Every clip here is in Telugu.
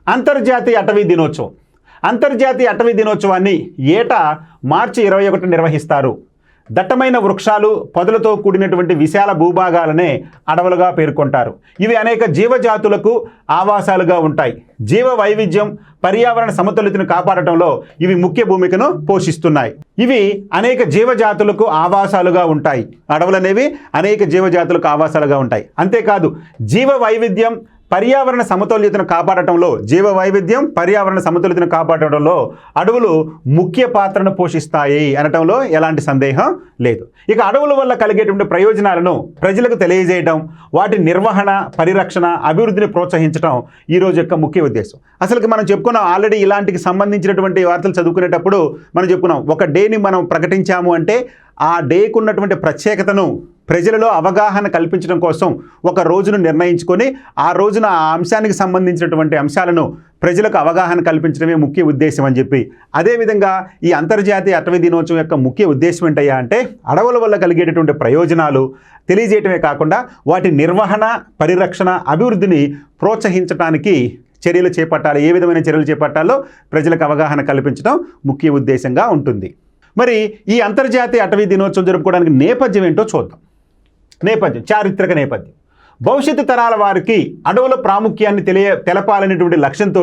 అంతర్జాతీయ అటవీ దినోత్సవం. అంతర్జాతీయ అటవీ దినోత్సవాన్ని ఏటా మార్చి 21 నిర్వహిస్తారు. దట్టమైన వృక్షాలు, పొదలతో కూడినటువంటి విశాల భూభాగాలనే అడవులుగా పేర్కొంటారు. ఇవి అనేక జీవజాతులకు ఆవాసాలుగా ఉంటాయి. జీవ వైవిధ్యం, పర్యావరణ సమతుల్యతను కాపాడటంలో ఇవి ముఖ్య భూమికను పోషిస్తున్నాయి. ఇవి అనేక జీవజాతులకు ఆవాసాలుగా ఉంటాయి. అడవులనేవి అనేక జీవజాతులకు ఆవాసాలుగా ఉంటాయి. అంతేకాదు జీవ వైవిధ్యం, పర్యావరణ సమతుల్యతను కాపాడటంలో కాపాడటంలో అడవులు ముఖ్య పాత్రను పోషిస్తాయి అనటంలో ఎలాంటి సందేహం లేదు. ఇక అడవుల వల్ల కలిగేటువంటి ప్రయోజనాలను ప్రజలకు తెలియజేయడం, వాటి నిర్వహణ, పరిరక్షణ, అభివృద్ధిని ప్రోత్సహించడం ఈరోజు యొక్క ముఖ్య ఉద్దేశం. అసలుకి మనం చెప్పుకున్నాం ఆల్రెడీ ఇలాంటికి సంబంధించినటువంటి వార్తలు చదువుకునేటప్పుడు మనం చెప్పుకున్నాం, ఒక డేని మనం ప్రకటించాము అంటే ఆ డేకు ఉన్నటువంటి ప్రత్యేకతను ప్రజలలో అవగాహన కల్పించడం కోసం ఒక రోజును నిర్ణయించుకొని ఆ రోజున ఆ అంశానికి సంబంధించినటువంటి అంశాలను ప్రజలకు అవగాహన కల్పించడమే ముఖ్య ఉద్దేశం అని చెప్పి, అదేవిధంగా ఈ అంతర్జాతీయ అటవీ దినోత్సవం యొక్క ముఖ్య ఉద్దేశం ఏంటయ్యా అంటే అడవుల వల్ల కలిగేటటువంటి ప్రయోజనాలు తెలియజేయటమే కాకుండా వాటి నిర్వహణ, పరిరక్షణ, అభివృద్ధిని ప్రోత్సహించడానికి చర్యలు చేపట్టాలి. ఏ విధమైన చర్యలు చేపట్టాలో ప్రజలకు అవగాహన కల్పించడం ముఖ్య ఉద్దేశంగా ఉంటుంది. మరి ఈ అంతర్జాతీయ అటవీ దినోత్సవం జరుపుకోవడానికి నేపథ్యం ఏంటో చూద్దాం. చారిత్రక నేపథ్యం. భవిష్యత్తు తరాల వారికి అడవుల ప్రాముఖ్యాన్ని తెలపాలనేటువంటి లక్ష్యంతో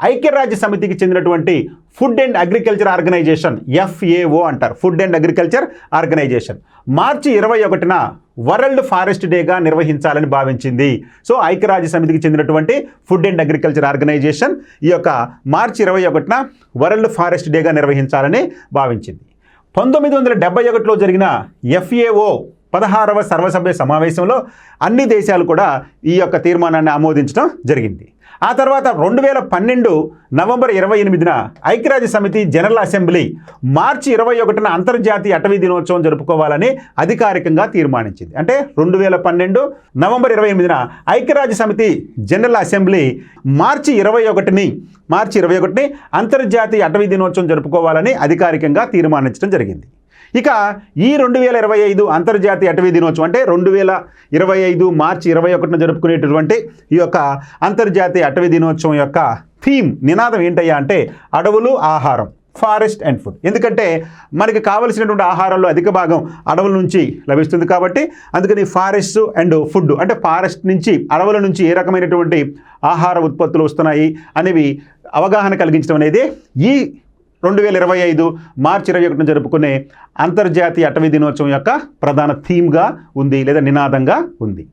ఐక్యరాజ్య సమితికి చెందినటువంటి food and agriculture organisation, FAO అంటారు, ఫుడ్ అండ్ అగ్రికల్చర్ ఆర్గనైజేషన్, మార్చి 21న వరల్డ్ ఫారెస్ట్ డేగా నిర్వహించాలని భావించింది. సో ఐక్యరాజ్య సమితికి చెందినటువంటి ఫుడ్ అండ్ అగ్రికల్చర్ ఆర్గనైజేషన్ ఈ యొక్క మార్చి 21న వరల్డ్ ఫారెస్ట్ డేగా నిర్వహించాలని భావించింది. 1971లో జరిగిన FAO 16వ సర్వసభ్య సమావేశంలో అన్ని దేశాలు కూడా ఈ యొక్క తీర్మానాన్ని ఆమోదించడం జరిగింది. ఆ తర్వాత 2012 నవంబర్ 28న ఐక్యరాజ్య సమితి జనరల్ అసెంబ్లీ మార్చి 21న అంతర్జాతీయ అటవీ దినోత్సవం జరుపుకోవాలని అధికారికంగా తీర్మానించింది. అంటే 2012 నవంబర్ 28న ఐక్యరాజ్య సమితి జనరల్ అసెంబ్లీ మార్చి 21ని అంతర్జాతీయ అటవీ దినోత్సవం జరుపుకోవాలని అధికారికంగా తీర్మానించడం జరిగింది. ఇక ఈ 2025 అంతర్జాతీయ అటవీ దినోత్సవం అంటే 2025 మార్చి 21న జరుపుకునేటటువంటి ఈ యొక్క అంతర్జాతీయ అటవీ దినోత్సవం యొక్క థీమ్, నినాదం ఏంటయ్యా అంటే అడవులు, ఆహారం, ఫారెస్ట్ అండ్ ఫుడ్. ఎందుకంటే మనకి కావలసినటువంటి ఆహారంలో అధిక భాగం అడవుల నుంచి లభిస్తుంది కాబట్టి అందుకని ఫారెస్ట్ అండ్ ఫుడ్ అంటే ఫారెస్ట్ నుంచి, అడవుల నుంచి ఏ రకమైనటువంటి ఆహార ఉత్పత్తులు వస్తున్నాయి అనేవి అవగాహన కలిగించడం అనేది ఈ 2025 మార్చి 21న జరుపుకునే అంతర్జాతీయ అటవీ దినోత్సవం యొక్క ప్రధాన థీమ్గా ఉంది లేదా నినాదంగా ఉంది.